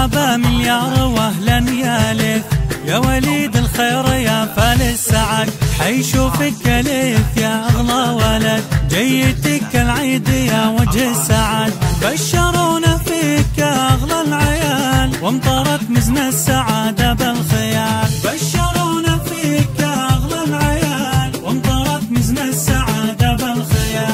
مرحبا مليار واهلا يا ليث، يا وليد الخير يا فال السعد، حيشوفك ليث يا اغلى ولد، جيتك العيد يا وجه السعد، بشرونا فيك يا اغلى العيال، وامطرت مزن السعادة بالخيال، بشرونا فيك يا اغلى العيال، وامطرت مزن السعادة بالخيال،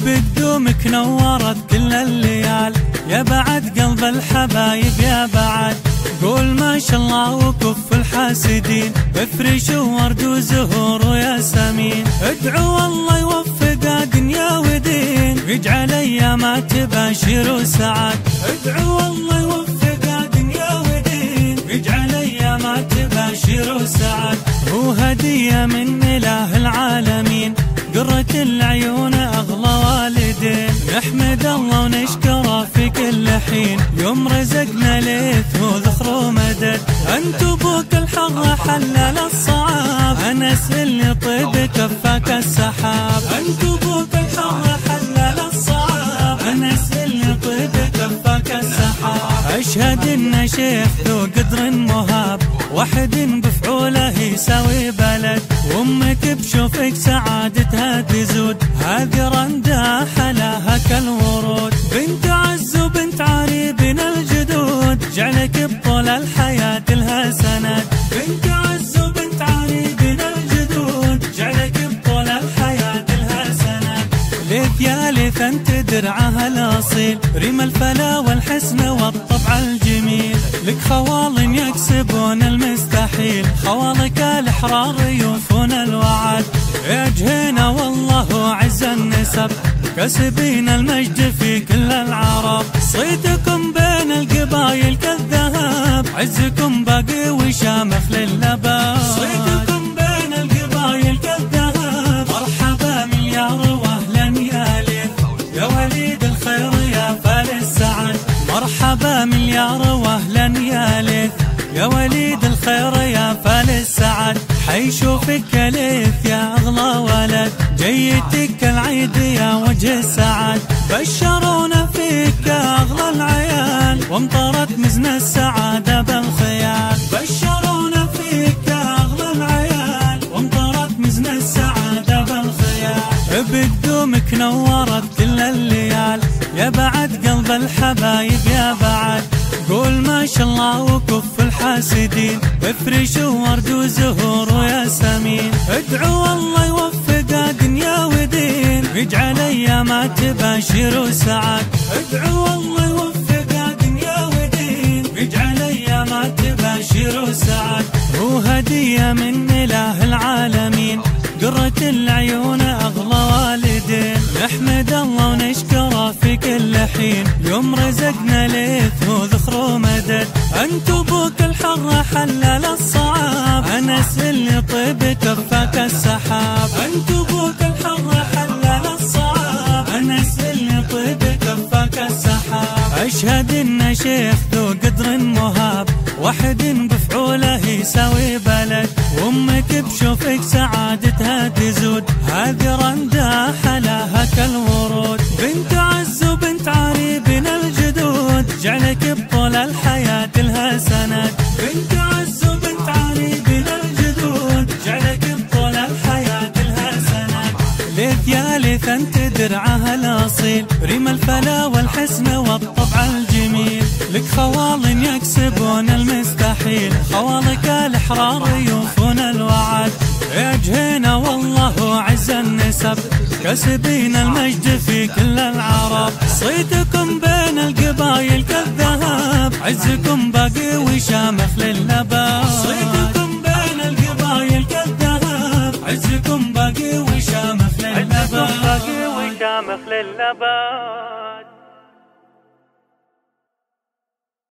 بقدومك نورت كل الليال، يا بعد قلب الحبايب يا بعد، قول ما شاء الله وكف الحاسدين، افرش ورد وزهور وياسمين، ادعوا الله يوفق دنيا ودين، ويجعل ايامها تباشر سعد، ادعوا الله يوفق دنيا ودين، ويجعل ايامها تباشر سعد، هو هدية من اله العالمين، قرة العيون اغلى والدين، نحمد الله ونشكره في كل حين، يوم رزقنا ليث وذخر ومدد، انت ابوك الحر حلل الصعاب، انس اللي طيب كفاك السحاب، انت ابوك الحر حلل الصعاب، انس اللي طيب كفاك السحاب، اشهد ان شيخ ذو قدر مهاب، واحد بفعوله يساوي بلد، وامك بشوفك سعادتها تزود، هذه رنده حلاها كالورود، بنت عز وبنت عريبنا الجدود، جعلك بطول الحياة لها سند، بنت عز وبنت عريبنا الجدود، جعلك بطول الحياة لها سند، ليث يا ليث انت درعها الاصيل، ريم الفلا والحسن والطبع الجميل، لك خوال يكسبون المستحيل، خوالك الاحرار يوفون الوعد، يا جهينا والله عز النسب، كسبين المجد في كل العرب، صيتكم بين القبايل كالذهب، عزكم باقي وشامخ للنبات، صيتكم بين القبايل كالذهب، مرحبا مليار واهلا يا ليث، يا وليد الخير يا فال السعد، مرحبا مليار واهلا يا ليث، يا وليد الخير يا فال السعد، حيشوفك ليث يا اغلى ولد، جيتك العيد يا وجه السعد، بشرونا فيك يا اغلى العيال، وامطرت مزن السعادة بالخيال، بشرونا فيك يا اغلى العيال، وامطرت مزن السعادة بالخيال، بقدومك نورت كل الليال، يا بعد قلب الحبايب يا بعد، قول ما شاء الله وكف الحاسدين، افرش ورد وزهور وياسمين، ادعوا الله يوفق دنيا ودين، ويجعل ايامها تباشر سعد، ادعوا الله يوفق دنيا ودين، ويجعل ايامها تباشر سعد، هو هدية من اله العالمين، قرة العيون اغلى والدين، نحمد الله ونشكره في كل حين، يوم رزقنا ليث وذخر ومدد، انت ابوك الحر حلل الصعاب، انس اللي طيب كفاك السحاب، انت ابوك الحر حلل الصعاب، انس اللي طيب كفاك السحاب، اشهد ان شيخ ذو قدر مهاب، واحد بفعوله يساوي بلد، وامك بشوفك سعادتها تزود، هذه رنده حلاها كالورود، بنت عز وبنت عريبنا الجدود، جعلك بطول الحياة لها سند، بنت عز وبنت عريبنا الجدود، جعلك بطول الحياة لها سند، ليث يا ليث انت درعها الاصيل، ريم الفلا والحسن والطبع الجميل، لك خوال يكسبون المستحيل، خوالك الاحرار يوفون الوعد، يا جهينا والله عز النسب، كسبين المجد في كل العرب، صيتكم بين القبايل كالذهب، عزكم باقي وشامخ للنبات، صيتكم بين القبايل كالذهب، عزكم باقي وشامخ للنبات، باقي وشامخ للنبات.